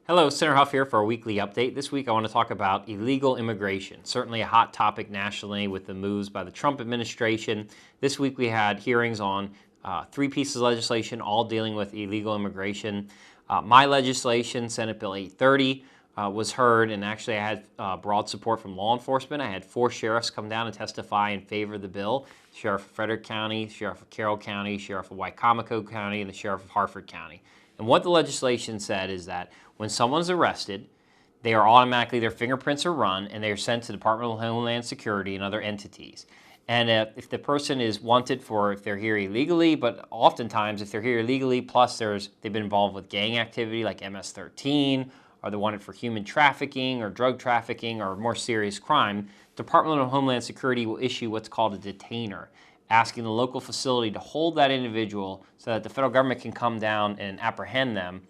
Hello, Senator Hough here for a weekly update. This week I want to talk about illegal immigration, certainly a hot topic nationally with the moves by the Trump administration. This week we had hearings on three pieces of legislation, all dealing with illegal immigration. My legislation, Senate Bill 830, was heard, and actually I had broad support from law enforcement. I had 4 sheriffs come down and testify in favor of the bill: Sheriff of Frederick County, Sheriff of Carroll County, Sheriff of Wicomico County, and the Sheriff of Harford County. And what the legislation said is that when someone's arrested, they are automatically, their fingerprints are run, and they are sent to the Department of Homeland Security and other entities. And if the person is wanted for, if they're here illegally, but oftentimes if they're here illegally, plus they've been involved with gang activity like MS-13, or they're wanted for human trafficking or drug trafficking or more serious crime, Department of Homeland Security will issue what's called a detainer, asking the local facility to hold that individual so that the federal government can come down and apprehend them,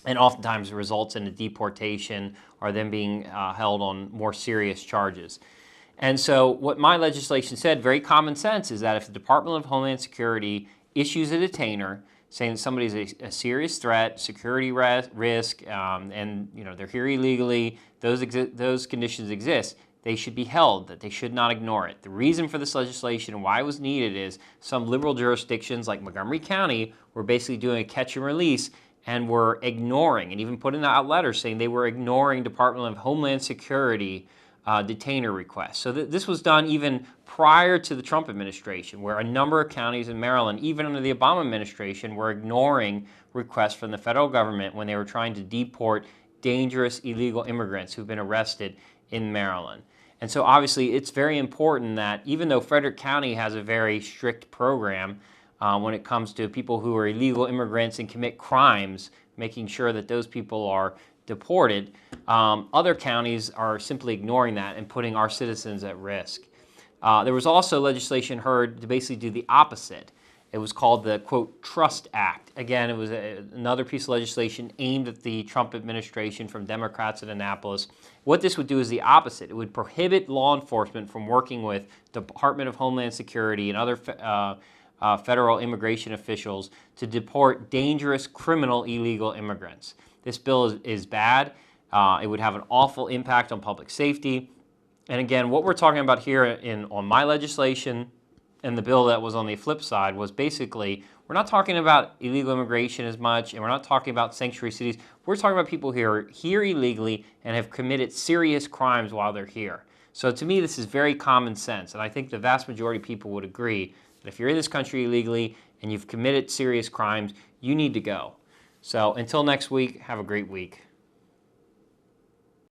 and oftentimes it results in a deportation or them being held on more serious charges. And so what my legislation said, very common sense, is that if the Department of Homeland Security issues a detainer saying that somebody's a serious threat, security risk, and they're here illegally, those conditions exist, they should be held, that they should not ignore it. The reason for this legislation and why it was needed is some liberal jurisdictions like Montgomery County were basically doing a catch and release and were ignoring, and even putting out letters saying they were ignoring Department of Homeland Security detainer requests. So this was done even prior to the Trump administration, where a number of counties in Maryland, even under the Obama administration, were ignoring requests from the federal government when they were trying to deport dangerous illegal immigrants who've been arrested in Maryland. And so obviously it's very important that even though Frederick County has a very strict program when it comes to people who are illegal immigrants and commit crimes, making sure that those people are deported, other counties are simply ignoring that and putting our citizens at risk. There was also legislation heard to basically do the opposite. It was called the, quote, Trust Act. Again, it was another piece of legislation aimed at the Trump administration from Democrats at Annapolis. What this would do is the opposite. It would prohibit law enforcement from working with Department of Homeland Security and other federal immigration officials to deport dangerous criminal illegal immigrants. This bill is bad. It would have an awful impact on public safety. And again, what we're talking about here on my legislation and the bill that was on the flip side was basically, we're not talking about illegal immigration as much, and we're not talking about sanctuary cities. We're talking about people who are here illegally and have committed serious crimes while they're here. So to me, this is very common sense, and I think the vast majority of people would agree that if you're in this country illegally and you've committed serious crimes, you need to go. So until next week, have a great week.